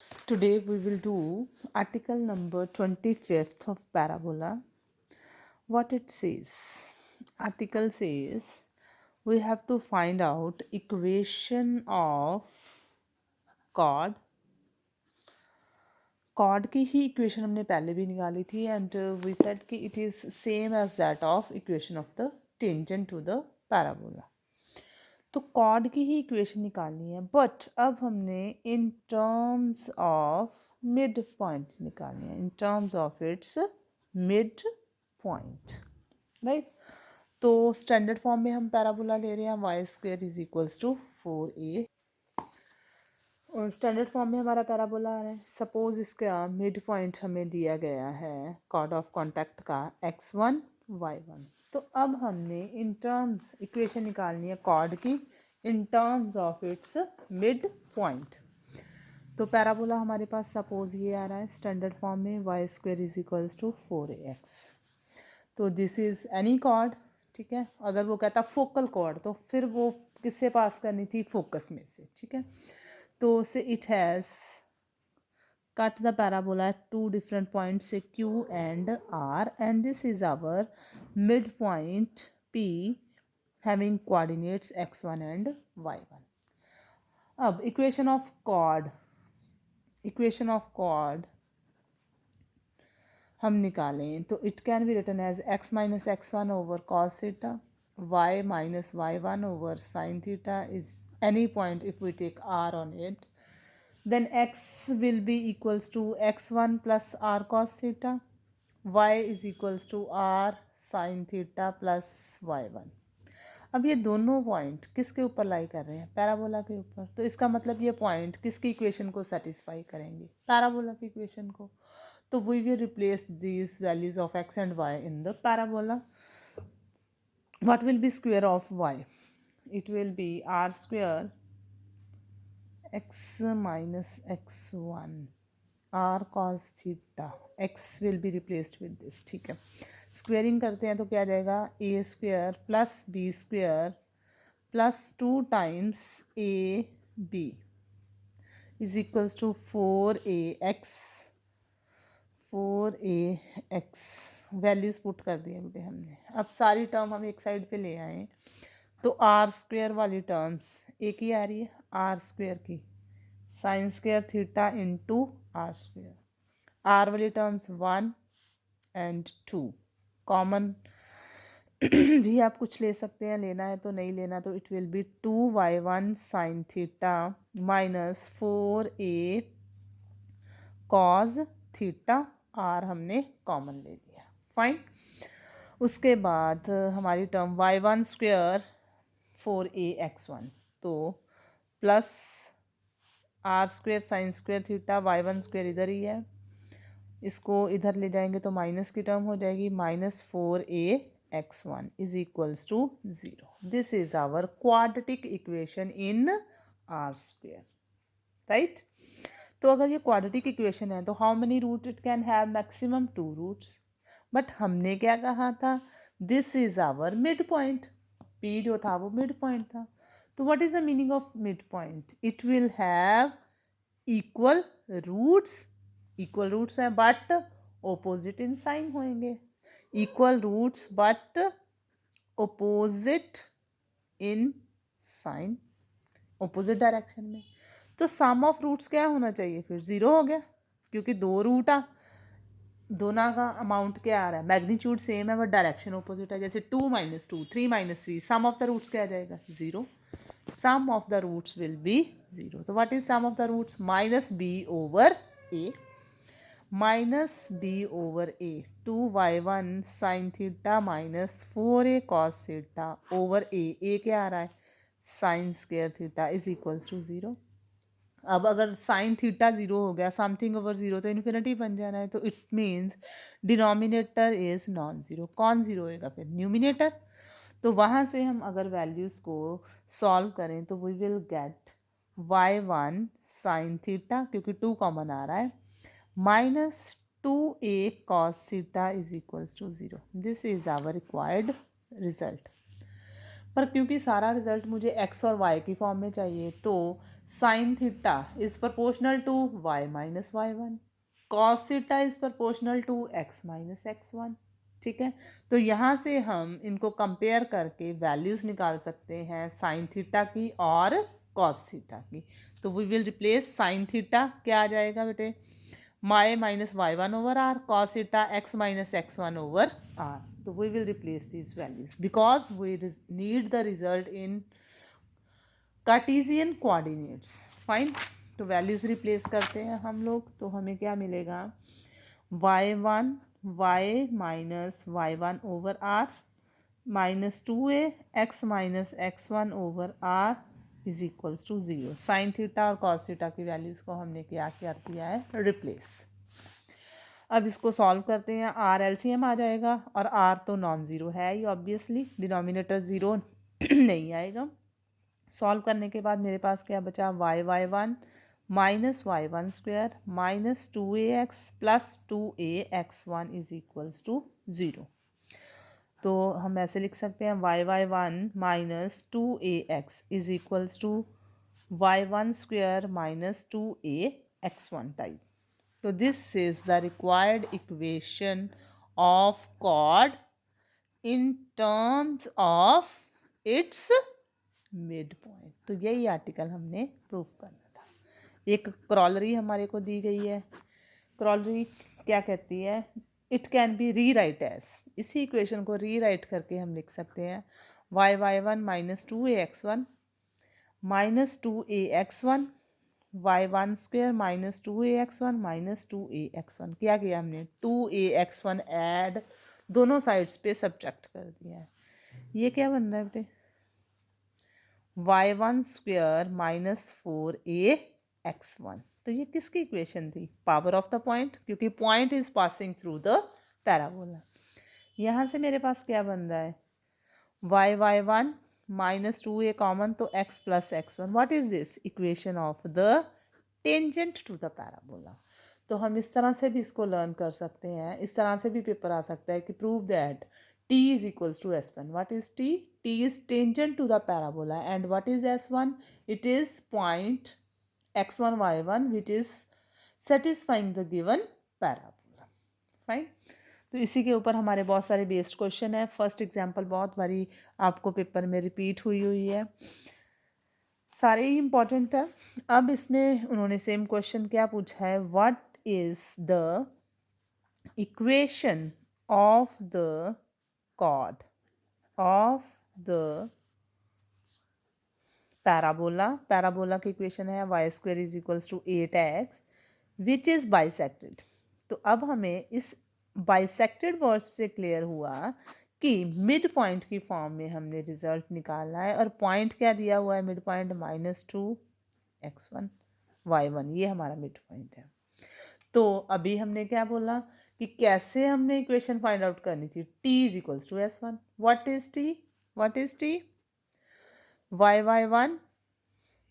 Today we will do article number 25th of parabola. What it says? Article says we have to find out equation of chord. Chord की ही equation हमने पहले भी निकाली थी and we said कि it is same as that of equation of the tangent to the parabola. तो chord की ही इक्वेशन निकालनी है बट अब हमने in terms of mid points निकालनी है, in terms of its mid point, right. तो स्टैंडर्ड फॉर्म में हम पैराबोला ले रहे हैं y square is equals to 4a. और स्टैंडर्ड फॉर्म में हमारा पैराबोला आ रहा है. सपोज इसका मिड पॉइंट हमें दिया गया है कॉर्ड ऑफ कॉन्टैक्ट का x1 y1. तो अब हमने इन टर्म्स इक्वेशन निकालनी है कॉर्ड की in terms of its mid point. तो पैराबोला हमारे पास सपोज ये आ रहा है स्टैंडर्ड फॉर्म में y square is equals to 4ax. तो दिस इज़ एनी कॉर्ड, ठीक है. अगर वो कहता फोकल कॉर्ड तो फिर वो किससे पास करनी थी, फोकस में से, ठीक है. तो से it has cut the parabola at two different points say Q and R, and this is our midpoint P having coordinates x1 and y1. अब इक्वेशन ऑफ कॉर्ड हम निकालें तो it can be written as x minus x1 over cos theta, y minus y1 over sin theta is any point if we take r on it. Then x will be equals to x1 plus r cos theta, y is equals to r sin theta plus y1. अब ये दोनों point किसके ऊपर लाई कर रहे हैं, parabola के ऊपर. तो इसका मतलब ये पॉइंट किसकी इक्वेशन को सेटिस्फाई करेंगे, पैराबोला की इक्वेशन को. तो we will replace these values of x and y in the parabola. what will be square of y? It will be r square x minus x1 r cos theta. x will be replaced with this, ठीक है. Squaring करते हैं तो क्या आ जाएगा, A square plus B square plus 2 times A B is equals to 4ax. Values put कर दिए बेटे हमने. अब सारी टर्म हम एक साइड पे ले आए तो आर स्क्वेयर वाली टर्म्स एक ही आ रही है, आर स्क्वेयर की sine square theta into r square. R वाली टर्म्स 1 एंड 2 कॉमन भी आप कुछ ले सकते हैं, लेना है तो, नहीं लेना तो it will be 2y1 sine theta minus 4a cos theta. R हमने कॉमन ले लिया, फाइन. उसके बाद हमारी टर्म y1 स्क्वेयर 4ax1 तो plus r square sine square theta y1 square इधर ही है, इसको इधर ले जाएंगे तो माइनस की टर्म हो जाएगी, minus 4ax1 is equals to 0. This is our quadratic equation in r square, right. तो अगर ये क्वाड्रेटिक इक्वेशन है तो how many root it can have, maximum 2 roots. But हमने क्या कहा था, this is our mid point. P जो था वो मिड पॉइंट था. तो what is the meaning of mid point, it will have equal roots. Equal roots हैं बट ओपोजिट इन साइन होंगे. Equal roots but opposite in sign, opposite direction में. तो सम of roots क्या होना चाहिए, फिर 0 हो गया क्योंकि 2 रूट आ, दोनों का अमाउंट क्या आ रहा है, मैग्नीट्यूड सेम है बट डायरेक्शन ओपोजिट है. जैसे 2 minus 2 3 minus 3, sum of the roots क्या आ जाएगा, 0. Sum of the roots will be 0. तो what is sum of the roots, minus B over A. Minus B over A 2y1 sine theta minus 4a cos theta over A क्या आ रहा है, sine square theta is equals to 0. अब अगर sine theta 0 हो गया, something over 0 तो infinity बन जाना है. तो it means denominator is non zero. कौन ज़ीरो होएगा फिर, न्यूमिनेटर. तो वहाँ से हम अगर वैल्यूज़ को सॉल्व करें तो we will get y1 sine theta क्योंकि 2 कॉमन आ रहा है minus 2a cos theta is equals to 0. This is our required result. पर क्योंकि सारा रिजल्ट मुझे एक्स और वाई की फॉर्म में चाहिए, तो sine theta is proportional to y minus Y one, cos theta is proportional to x minus x one. ठीक है, तो यहाँ से हम इनको कंपेयर करके वैल्यूज़ निकाल सकते हैं साइन थीटा की और कॉस थीटा की। तो we will replace sine theta, क्या आ जाएगा बेटे, my minus Y one over R, cos theta X minus x one over R. तो we will replace these values because we need the result in Cartesian coordinates. Fine, तो values replace करते हैं हम लोग, तो हमें क्या मिलेगा, Y one Y minus Y one over R minus two A X minus x one over are is equals to zero. Sine theta और कॉस थीटा की वैल्यूज़ को हमने क्या कर दिया है, रिप्लेस। अब इसको सॉल्व करते हैं, आर एलसीएम आ जाएगा और आर तो नॉन ज़ीरो है ही ऑब्वियसली, डिनोमिनेटर ज़ीरो नहीं आएगा। सॉल्व करने के बाद मेरे पास क्या बचा, Y Y one minus Y one square minus two A X plus two A X one is equals to zero. तो हम ऐसे लिख सकते हैं Y Y one minus two A X is equals to Y one square minus two A X one type. तो this is the required equation of chord in terms of its mid point. तो यही article हमने prove करना था। एक क्रॉलरी हमारे को दी गई है, क्रॉलरी क्या कहती है, it can be rewrite as, इसी इक्वेशन को री राइट करके हम लिख सकते हैं Y Y one minus two A X one minus two A X one Y one square minus two A X one minus two A X one. क्या किया हमने, two A X one add दोनों sides पे subtract कर दिया है। ये क्या बन रहा है बेटे, Y one square minus four A X one. तो ये किसकी इक्वेशन थी, पावर ऑफ द पॉइंट, क्योंकि point is passing through the parabola. यहाँ से मेरे पास क्या बन रहा है, Y Y one minus two A common, तो X plus x one. What is this, equation of the tangent to the parabola. तो हम इस तरह से भी इसको लर्न कर सकते हैं, इस तरह से भी पेपर आ सकता है कि prove that t is equals to s1. What is t? T is tangent to the parabola. And what is s1? It is point x1 y1 which is satisfying the given parabola. Fine. तो इसी के ऊपर हमारे बहुत सारे based question है। First example बहुत बारी आपको पेपर में रिपीट हुई है, सारे ही इम्पॉर्टेंट है। अब इसमें उन्होंने सेम क्वेश्चन क्या पूछा है, what is the equation of the chord of the parabola की इक्वेशन है y square is equals to 8x which is bisected। तो अब हमें इस bisected वर्ड से क्लियर हुआ कि मिड पॉइंट की फॉर्म में हमने रिजल्ट निकाला है, और पॉइंट क्या दिया हुआ है, mid point minus two x one Y one, ये हमारा मिड पॉइंट है। तो अभी हमने क्या बोला कि कैसे हमने इक्वेशन फाइंड आउट करनी थी, t is equals to S one. What is t, what is t, y Y one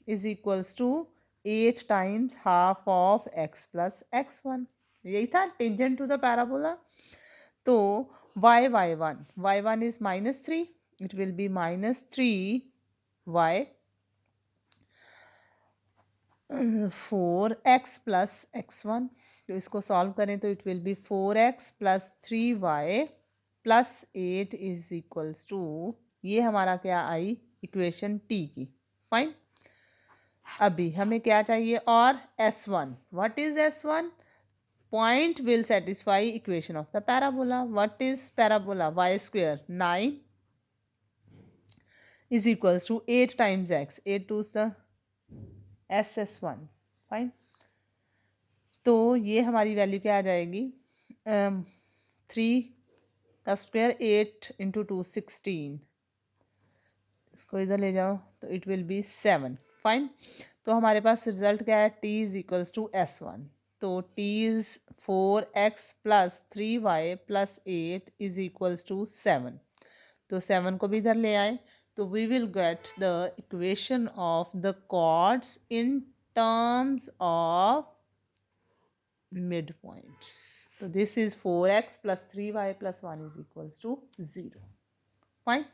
is equals to 8 times half of x plus x one, यही था टेंजेंट टू द पैराबोला। तो y Y one is minus three, it will be minus three y four x plus x one. तो इसको solve करें तो it will be four x plus three y plus eight is equals to, ये हमारा क्या आई, equation t की। Fine, अभी हमें क्या चाहिए, और s one. What is s one, point will satisfy equation of the parabola. What is parabola, y square 9 is equals to 8 times x, 8 to the s s one. Fine, तो ये हमारी value क्या आ जाएगी, 3 का स्क्वायर 8 इंटू टू 16, इसको इधर ले जाओ तो इट विल बी 7। फाइन, तो हमारे पास रिजल्ट क्या है, t is equals to S one. तो t is 4x plus 3y plus 8 is equals to 7। तो 7 को भी इधर ले आए, तो we will get the equation of the chords in terms of mid points. तो this is 4x plus 3y plus 1 is equals to 0। Fine,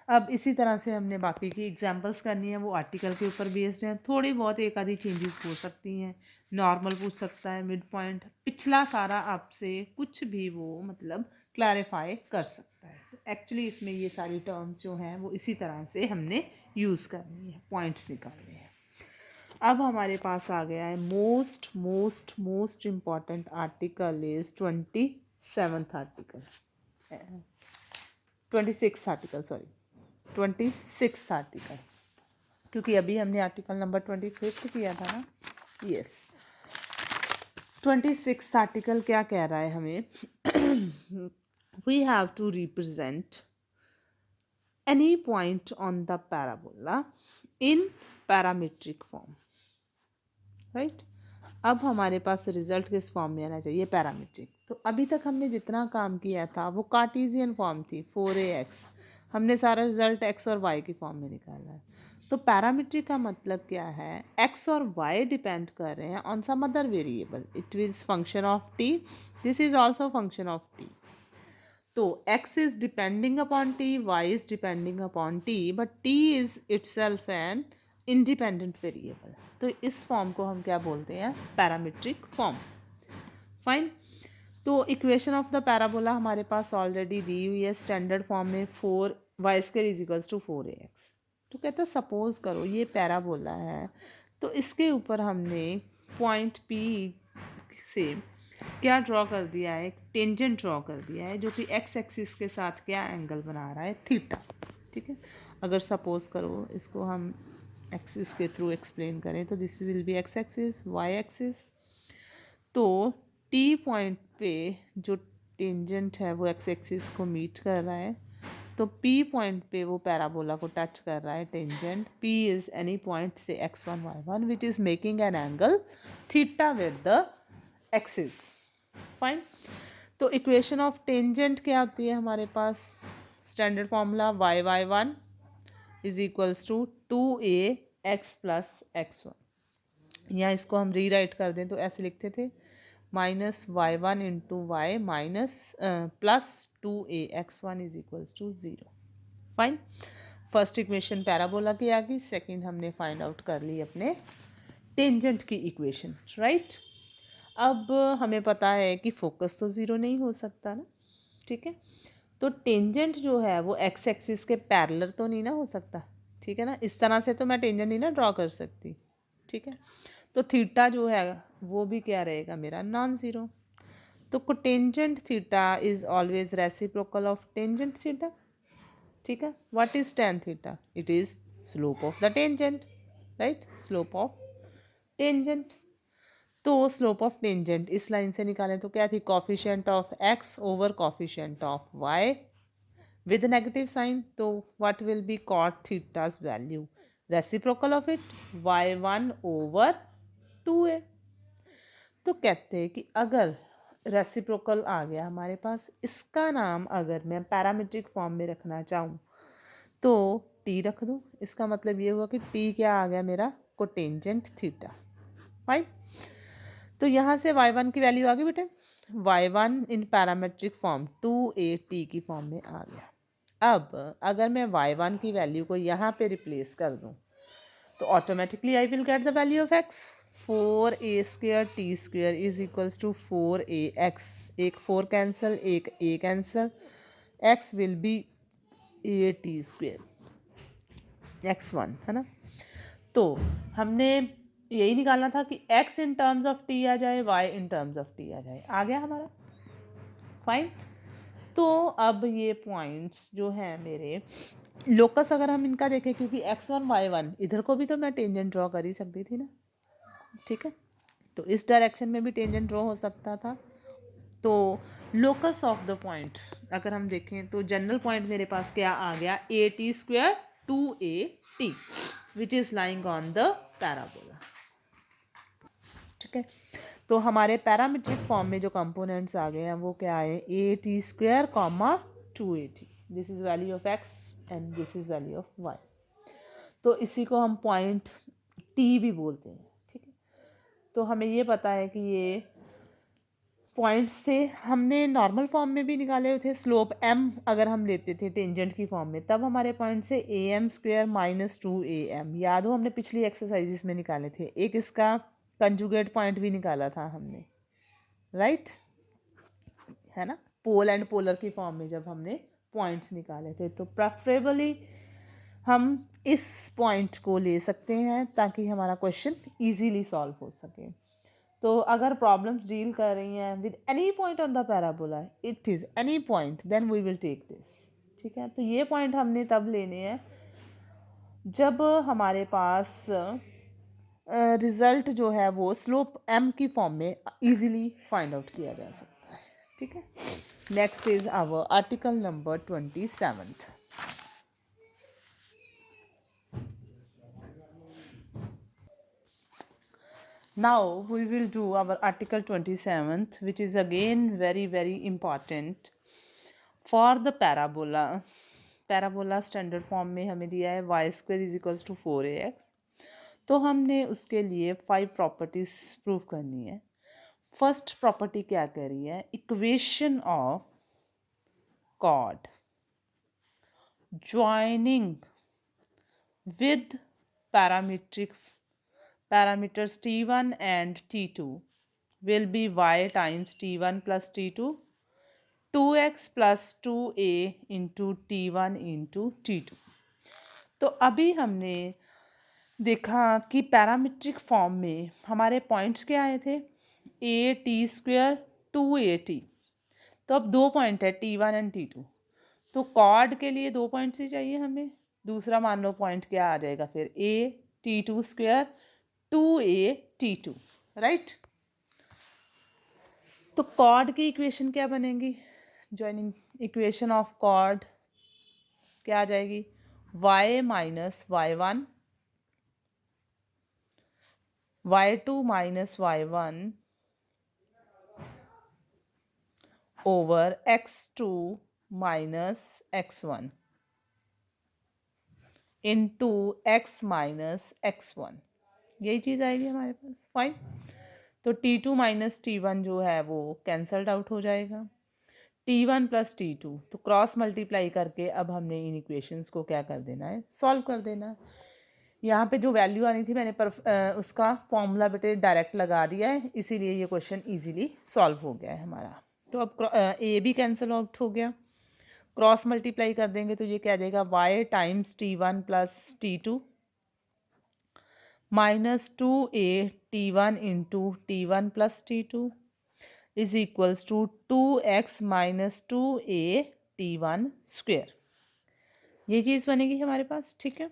अब इसी तरह से हमने बाकी की एग्जांपल्स करनी है, वो आर्टिकल के ऊपर बेस्ड हैं। थोड़ी बहुत एक आधी चेंजेस हो सकती हैं, नॉर्मल पूछ सकता है, मिड पॉइंट, पिछला सारा आपसे कुछ भी वो मतलब क्लैरिफाई कर सकता है। तो एक्चुअली इसमें ये सारी टर्म्स जो हैं वो इसी तरह से हमने यूज़ करनी है, पॉइंट्स निकालने हैं। अब हमारे पास आ गया है most most most important article is 27th article, 26 article, sorry 26 article, क्योंकि अभी हमने आर्टिकल नंबर 25 किया था ना। यस, 26 आर्टिकल क्या कह रहा है हमें? We have to represent any point on the parabola in parametric form, right. अब हमारे पास रिजल्ट किस फॉर्म में आना चाहिए? पैरामीट्रिक। तो अभी तक हमने जितना काम किया था वो कार्टेशियन फॉर्म थी, 4ax, हमने सारा रिजल्ट x और y की फॉर्म में निकाला है। तो पैरामीट्रिक का मतलब क्या है? x और y डिपेंड कर रहे हैं on some other variable, it is function of t, this is also function of t। तो x is depending upon t, y is depending upon t, but t is itself an independent variable। तो इस form को हम क्या बोलते हैं? Parametric form. Fine. तो equation of the parabola हमारे पास ऑलरेडी दी हुई है स्टैंडर्ड फॉर्म में, 4y² is equals to 4ax। तो कहता है सपोज करो ये पैराबोला है, तो इसके ऊपर हमने पॉइंट P से क्या ड्रॉ कर दिया है? एक टेंजेंट ड्रॉ कर दिया है जो कि एक्स एक्सिस के साथ क्या एंगल बना रहा है? थीटा। ठीक है, अगर सपोज करो इसको हम एक्सिस के थ्रू एक्सप्लेन करें तो this will be x axis, y axis. तो टी पॉइंट पे जो टेंजेंट है वो एक्स एक्सिस को मीट कर रहा है, तो पी पॉइंट पे वो पैराबोला को टच कर रहा है tangent. P is any point से x1 y1 which is making an angle theta with the axis. Fine. तो इक्वेशन ऑफ टेंजेंट क्या होती है हमारे पास? Standard formula y1 is equals to 2ax plus x1, या इसको हम रीराइट कर दें तो ऐसे लिखते थे -y1 into y minus plus 2ax1 is equals to 0। Fine. First equation parabola की आ गई, सेकेंड हमने फाइंड आउट कर ली अपने टेंजेंट की इक्वेशन, राइट। अब हमें पता है कि फोकस तो ज़ीरो नहीं हो सकता ना, ठीक है। तो टेंजेंट जो है वो एक्स एक्सिस के पैरेलल तो नहीं ना हो सकता, ठीक है ना। इस तरह से तो मैं टेंजेंट नहीं ना ड्रॉ कर सकती, ठीक है। तो थीटा जो है वो भी क्या रहेगा मेरा? Non zero. तो cotangent theta is always reciprocal of tangent theta, ठीक है। What is tan theta? It is slope of the tangent, right, slope of tangent. तो स्लोप ऑफ टेंजेंट इस लाइन से निकालें तो क्या थी? Coefficient of X over coefficient of Y with negative sign. तो what will be cot theta's value? Reciprocal of it, y1 over 2a। तो कहते हैं कि अगर रेसिप्रोकल आ गया हमारे पास, इसका नाम अगर मैं पैरामीट्रिक फॉर्म में रखना चाहूँ तो t रख दूँ। इसका मतलब ये हुआ कि t क्या आ गया मेरा? Cotangent theta. फाइन। तो यहाँ से y1 की वैल्यू आ गई बेटे, y1 इन पैरामेट्रिक फॉर्म 2at की फॉर्म में आ गया। अब अगर मैं y1 की वैल्यू को यहाँ पे रिप्लेस कर दूँ तो automatically I will get the value of x। 4a² t² is equals to 4ax, एक 4 कैंसल, एक a cancel, x will be a² x1, है ना। तो हमने यही निकालना था कि x in terms of t आ जाए, y in terms of t आ जाए। आ गया हमारा। फाइन। तो अब ये पॉइंट्स जो हैं मेरे लोकस, अगर हम इनका देखें, क्योंकि x1 y1 इधर को भी तो मैं टेंजेंट ड्रॉ कर ही सकती थी ना, ठीक है। तो इस डायरेक्शन में भी टेंजेंट ड्रॉ हो सकता था। तो लोकस ऑफ द पॉइंट अगर हम देखें तो जनरल पॉइंट मेरे पास क्या आ गया? at² 2at which is lying on the parabola, ठीक है। तो हमारे पैरामीट्रिक फॉर्म में जो कंपोनेंट्स आ गए हैं वो क्या है? at² 2at, this is value of x and this is value of y। तो इसी को हम पॉइंट t भी बोलते हैं, ठीक है। तो हमें ये पता है कि ये पॉइंट से हमने नॉर्मल फॉर्म में भी निकाले हुए थे, स्लोप m अगर हम लेते थे टेंजेंट की फॉर्म में, तब हमारे पॉइंट से am² - 2am, याद हो हमने पिछली एक्सरसाइजेस में निकाले थे। एक इसका कंजुगेट पॉइंट भी निकाला था हमने, राइट, है ना, पोल एंड पोलर की फॉर्म में जब हमने पॉइंट्स निकाले थे। तो प्रेफरेबली हम इस पॉइंट को ले सकते हैं ताकि हमारा क्वेश्चन इजीली सॉल्व हो सके। तो अगर प्रॉब्लम्स डील कर रही हैं with any point on the parabola, it is any point, then we will take this. ठीक है, तो ये पॉइंट हमने तब लेने हैं जब हमारे पास रिजल्ट जो है वो स्लोप m की फॉर्म में इजीली फाइंड आउट किया जा सकता है। ठीक है, next is our article number 27th। Now we will do our article 27th, which is again very important for the parabola. Parabola standard form में हमें दिया है y² = 4ax। तो हमने उसके लिए 5 प्रॉपर्टीज प्रूव करनी है। फर्स्ट प्रॉपर्टी क्या कह रही है, equation of chord joining with parameters t1 and t2 will be y times t1 plus t2, 2x plus 2a into t1 into t2। तो अभी हमने देखा कि पैरामीट्रिक फॉर्म में हमारे पॉइंट्स क्या आए थे, a² 2at। तो अब 2 पॉइंट है t1 एंड t2, तो कॉर्ड के लिए 2 पॉइंट्स ही चाहिए हमें। दूसरा मान लो पॉइंट क्या आ जाएगा फिर, a t2² 2at2, राइट। तो कॉर्ड की इक्वेशन क्या बनेगी, ज्वाइनिंग इक्वेशन ऑफ कॉर्ड क्या आ जाएगी, y - y1 y2 - y1 over x2 minus x1 into x minus x1, यही चीज़ आएगी हमारे पास। फाइन, तो t2 - t1 जो है वो कैंसल्ड आउट हो जाएगा, t1 + t2, तो क्रॉस मल्टीप्लाई करके अब हमने इन इक्वेशंस को क्या कर देना है, सॉल्व कर देना है। यहाँ पे जो वैल्यू आनी थी मैंने उसका फॉर्मूला बेटे डायरेक्ट लगा दिया है, इसीलिए ये क्वेश्चन इजीली सॉल्व हो गया है हमारा। तो अब ए भी कैंसिल आउट हो गया, क्रॉस मल्टीप्लाई कर देंगे तो ये क्या आ जाएगा, y times t1 + t2 minus 2a t1 into t1 plus t2 is equals to 2x minus 2a t1 square, ये चीज़ बनेगी हमारे पास। ठीक है,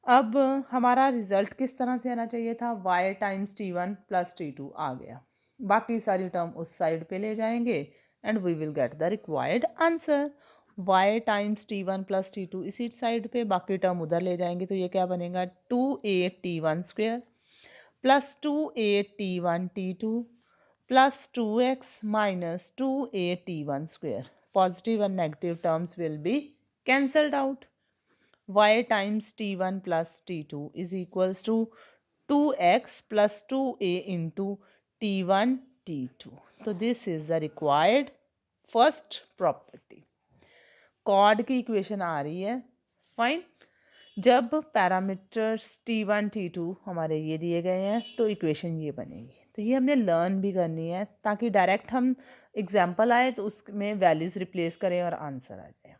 अब हमारा रिजल्ट किस तरह से आना चाहिए था, y टाइम्स t1 + t2 आ गया, बाकी सारी टर्म उस साइड पे ले जाएंगे and we will get the required answer. y times t1 + t2 इसी साइड पे, बाकी टर्म उधर ले जाएंगे, तो ये क्या बनेगा, 2a t1 square plus 2a t1 t2 plus 2x minus 2a t1 square. Positive and negative terms will be cancelled out, y times t1 plus t2 is equals to 2x plus 2a into t1 t2। तो this is the required first property। Chord की equation आ रही है, fine. जब parameters t1 t2 हमारे ये दिए गए हैं तो इक्वेशन ये बनेगी। तो ये हमने लर्न भी करनी है ताकि डायरेक्ट हम एग्जाम्पल आए तो उसमें वैल्यूज़ रिप्लेस करें और आंसर आ जाए।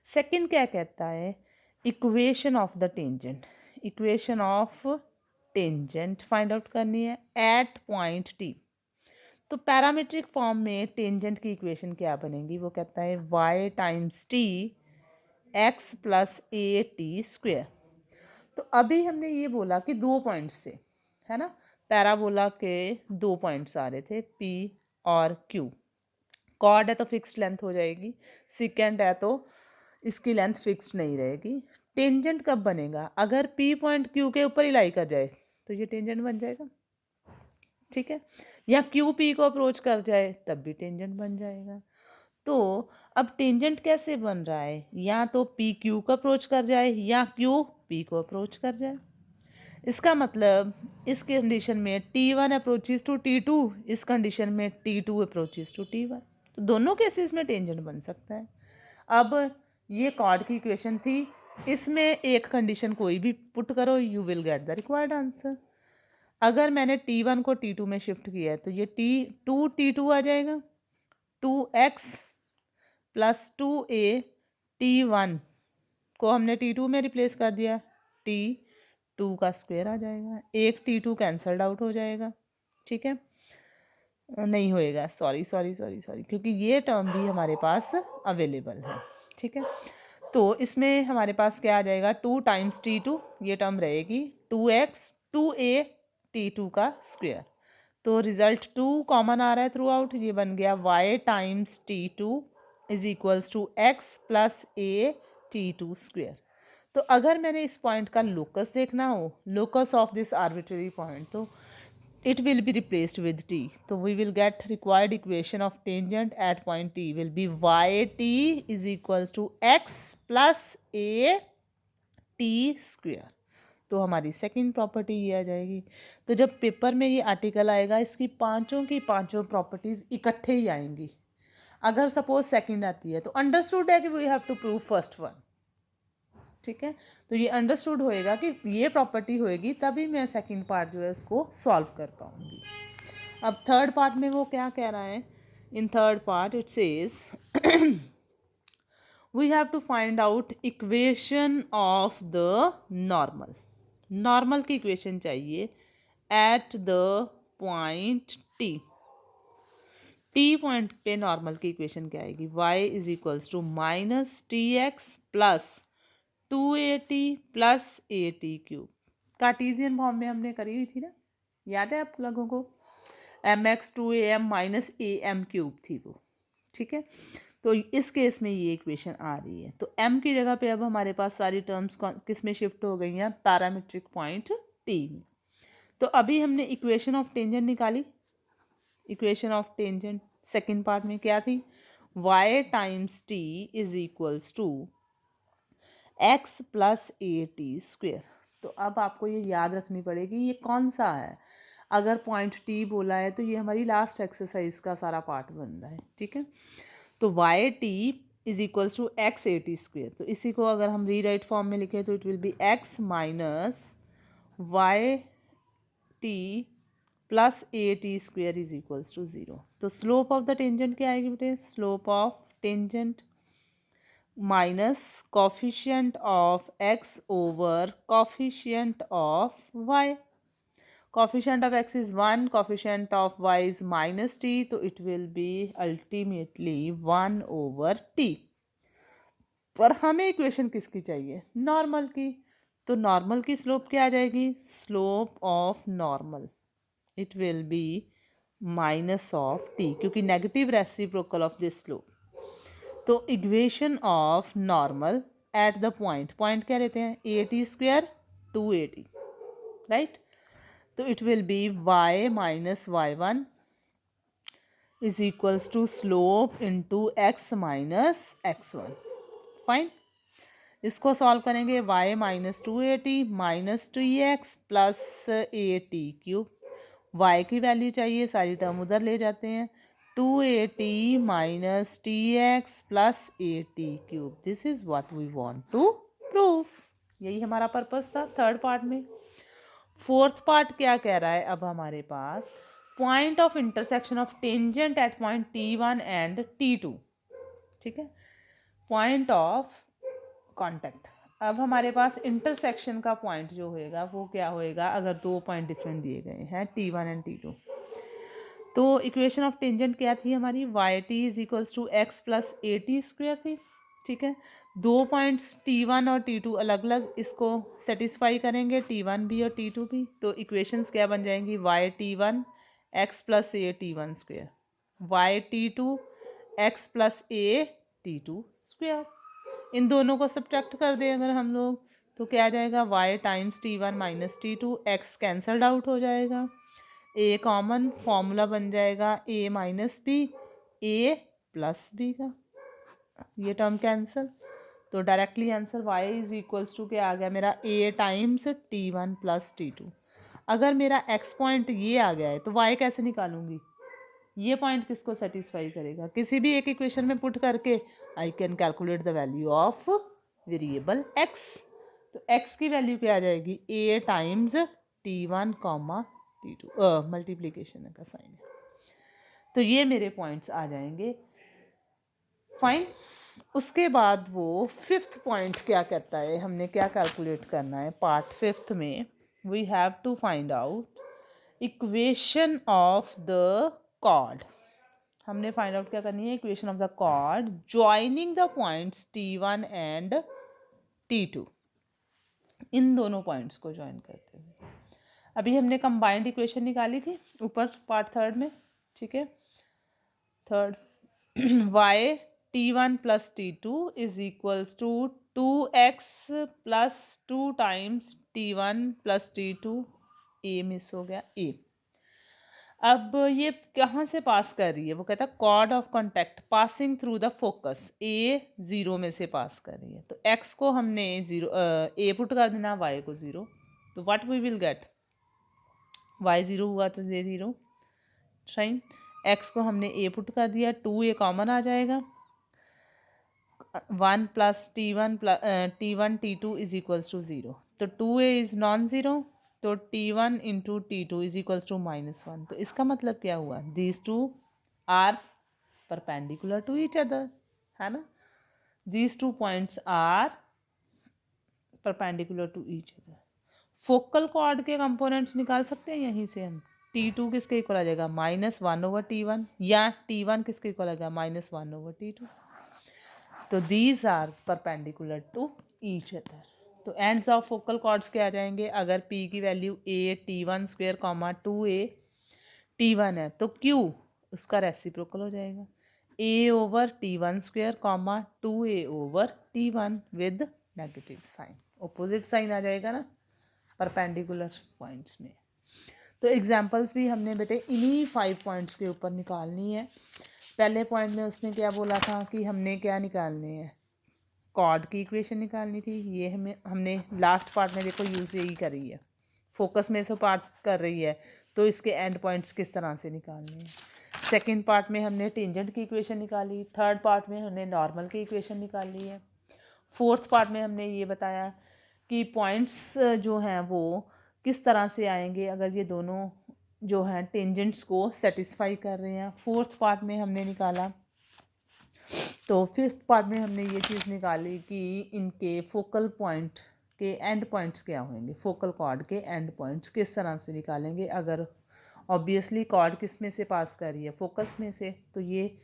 सेकंड क्या कहता है, equation of the tangent, equation of tangent find out करनी है एट पॉइंट टी। तो पैरामीट्रिक फॉर्म में टेंजेंट की इक्वेशन क्या बनेगी, वो कहता है y times T x plus a T square. तो अभी हमने ये बोला कि 2 पॉइंट्स से, है ना, पैराबोला के 2 पॉइंट्स आ रहे थे P और Q। कॉर्ड है तो फिक्स्ड लेंथ हो जाएगी, सिकेंड है तो इसकी लेंथ फिक्स्ड नहीं रहेगी। टेंजेंट कब बनेगा, अगर P पॉइंट Q के ऊपर ही लाई कर जाए तो ये टेंजेंट बन जाएगा। ठीक है, या Q P को अप्रोच कर जाए तब भी टेंजेंट बन जाएगा। तो अब टेंजेंट कैसे बन रहा है, या तो P Q को अप्रोच कर जाए या Q P को अप्रोच कर जाए। इसका मतलब इस कंडीशन में T1 अप्रोचेज टू T2, इस कंडीशन में T2 अप्रोचेज टू T1, तो दोनों केसेस में टेंजेंट बन सकता है। अब ये कॉर्ड की इक्वेशन थी, इसमें एक कंडीशन कोई भी पुट करो, you will get the required answer. अगर मैंने T1 को T2 में शिफ्ट किया है तो ये T2 T2 आ जाएगा, 2x प्लस 2a, T1 को हमने T2 में रिप्लेस कर दिया, T2 का स्क्वायर आ जाएगा, एक T2 कैंसल्ड आउट हो जाएगा, ठीक है, नहीं होएगा, सॉरी, क्योंकि ये टर्म भी हमारे पास अवेलेबल है, ठीक है। तो इसमें हमारे पास क्या आ जाएगा, 2 टाइम्स T2, ये टर्म रहेगी 2x 2a T2 का स्क्वायर, तो रिजल्ट 2 कॉमन आ रहा है थ्रू आउट, ये बन गया y times T2 is equals to x plus a T2 square. तो अगर मैंने इस पॉइंट का लोकस देखना हो, locus of this arbitrary point, तो it will be replaced with t, so we will get required equation of tangent at point t will be yt is equals to x plus a t square। तो हमारी second property ये आ जाएगी। तो जब paper में ये article आएगा, इसकी पांचों की पांचों प्रॉपर्टीज इकट्ठे ही आएंगी। अगर सपोज सेकंड आती है तो अंडरस्टूड है कि we have to prove first one, ठीक है। तो ये अंडरस्टूड होएगा कि ये प्रॉपर्टी होएगी, तभी मैं सेकंड पार्ट जो है उसको सॉल्व कर पाऊंगी। अब थर्ड पार्ट में वो क्या कह रहा है, in third part it says we have to find out equation of the normal. Normal की इक्वेशन चाहिए at the point t. T point पे नॉर्मल की इक्वेशन क्या आएगी, y is equals to minus t x plus 2at plus at cube. Cartesian form में हमने करी हुई थी ना, याद है आप लोगों को, mx 2am minus am cube थी वो, ठीक है। तो इस केस में ये इक्वेशन आ रही है, तो m की जगह पे अब हमारे पास सारी टर्म्स किस में शिफ्ट हो गई हैं, पैरामीट्रिक पॉइंट t में। तो अभी हमने इक्वेशन ऑफ टेंजेंट निकाली। Equation of tangent second part में क्या थी, y times t is equals to x plus a T square. तो अब आपको ये याद रखनी पड़ेगी ये कौन सा है। अगर पॉइंट टी बोला है तो ये हमारी लास्ट एक्सरसाइज का सारा पार्ट बन रहा है, ठीक है। तो y t is equals to x a T square, तो इसी को अगर हम रीराइट फॉर्म में लिखें तो it will be x minus y t plus a T square is equals to 0। तो स्लोप ऑफ द टेंजेंट क्या आएगी बेटे, slope of tangent minus coefficient of x over coefficient of y। Coefficient of x is 1, coefficient of y is minus t, तो it will be ultimately 1 over t। पर हमें equation किसकी चाहिए, normal की। तो नॉर्मल की स्लोप क्या आ जाएगी, slope of normal it will be minus of t, क्योंकि negative reciprocal of this slope. तो equation of normal at the point, point क्या लेते हैं, A T square 2at, right. तो it will be y minus y1 is equals to slope into x minus x1। Fine, इसको solve करेंगे, y minus 2at minus 2x plus at cube. y की value चाहिए, सारी term उधर ले जाते हैं, 2at minus tx plus at cube. This is what we want to prove. यही हमारा पर्पस था थर्ड पार्ट में। फोर्थ पार्ट क्या कह रहा है, अब हमारे पास point of intersection of tangent at point T1 and T2, ठीक है, पॉइंट ऑफ कांटेक्ट। अब हमारे पास इंटरसेक्शन का पॉइंट जो होएगा वो क्या होएगा, अगर दो पॉइंट डिफरेंट दिए गए हैं T1 एंड T2। तो इक्वेशन ऑफ टेंजेंट क्या थी हमारी, y t is equals to x plus a t square थी, ठीक है। दो पॉइंट्स T1 और T2 अलग अलग, इसको सेटिस्फाई करेंगे T1 भी और T2 भी, तो इक्वेशंस क्या बन जाएंगी, Y T1 X plus A T1 square, Y T2 X plus A T2 square. इन दोनों को सब्ट्रैक्ट कर दें अगर हम लोग, तो क्या आ जाएगा, y times T1 minus T2, x cancelled out हो जाएगा, a कॉमन, फॉर्मूला बन जाएगा a minus b, a plus b का, ये टर्म कैंसल, तो directly answer y is equals to क्या आ गया मेरा a times t1 plus t2। अगर मेरा x पॉइंट ये आ गया है तो y कैसे निकालूंगी, ये पॉइंट किसको सेटिस्फाई करेगा, किसी भी एक इक्वेशन में पुट करके I can calculate the value of variable x। तो x की वैल्यू क्या आ जाएगी, a times t1 comma t2, multiplication का साइन है। तो ये मेरे पॉइंट्स आ जाएंगे, फाइन। उसके बाद वो फिफ्थ पॉइंट क्या कहता है, हमने क्या कैलकुलेट करना है पार्ट फिफ्थ में, we have to find out equation of the chord. हमने फाइंड आउट क्या करनी है, equation of the chord joining the points t1 and t2, इन दोनों पॉइंट्स को ज्वाइन करते हुए। अभी हमने कंबाइंड इक्वेशन निकाली थी ऊपर पार्ट थर्ड में, ठीक है। Third y t1 plus t2 is equals to 2x plus 2 times t1 plus t2, a miss हो गया a। अब ये कहाँ से पास कर रही है, वो कहता है chord of contact passing through the focus, a 0 में से पास कर रही है। तो x को हमने 0 a पुट कर देना, y को 0, तो what we will get, y 0 हुआ तो ये 0, साइन। x को हमने a पुट कर दिया, 2a कॉमन आ जाएगा, 1 plus t1 plus t1 t2 is equals to 0, तो 2a इज नॉन ज़ीरो, तो t1 into t2 is equals to -1। तो इसका मतलब क्या हुआ, these two are perpendicular to each other, है ना, these two points are perpendicular to each other. Focal chord के कंपोनेंट्स निकाल सकते हैं यहीं से हम, t2 किसके इक्वल आ जाएगा -1/t1, या t1 किसके इक्वल आ जाएगा -1/t2। तो these are perpendicular to each other. तो एंड्स ऑफ फोकल कॉर्ड्स क्या आ जाएंगे, अगर p की value a t1 square comma 2a t1 है तो q उसका रेसिप्रोकल हो जाएगा, a over t1 square comma 2a over t1 with negative sign, opposite sign आ जाएगा ना परपेंडिकुलर पॉइंट्स में। तो एग्जांपल्स भी हमने बेटे इन्हीं 5 पॉइंट्स के ऊपर निकालनी है। पहले पॉइंट में उसने क्या बोला था कि हमने क्या निकालने हैं, कॉर्ड की इक्वेशन निकालनी थी, ये हमने लास्ट पार्ट में देखो यूज़ यही करी है, फोकस में से पार्ट कर रही है, तो इसके एंड पॉइंट्स किस तरह से निकालने हैं। सेकंड पार्ट में हमने टेंजेंट की इक्वेशन निकाली, थर्ड पार्ट में हमने नॉर्मल की इक्वेशन निकाली है, फोर्थ पार्ट में हमने ये बताया कि पॉइंट्स जो हैं वो किस तरह से आएंगे अगर ये दोनों जो हैं टेंजेंट्स को सेटिस्फाई कर रहे हैं। फोर्थ पार्ट में हमने निकाला, तो फिफ्थ पार्ट में हमने ये चीज़ निकाली कि इनके फोकल पॉइंट के एंड पॉइंट्स क्या होंगे, फोकल कॉर्ड के एंड पॉइंट्स किस तरह से निकालेंगे। अगर ऑब्वियसली कॉर्ड किस में से पास कर रही है, फोकस में से, तो ये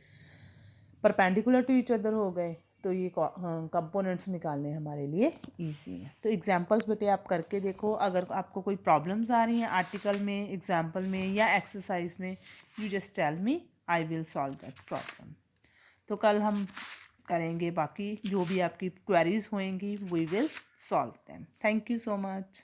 परपेंडिकुलर टू ईच अदर हो गए, तो ये कंपोनेंट्स निकालने हमारे लिए इजी है। तो एग्जांपल्स बेटे आप करके देखो, अगर आपको कोई प्रॉब्लम्स आ रही हैं आर्टिकल में, एग्जांपल में या एक्सरसाइज में, you just tell me, I will solve that problem. तो कल हम करेंगे बाकी जो भी आपकी क्वेरीज होंगी, we will solve them. Thank you so much.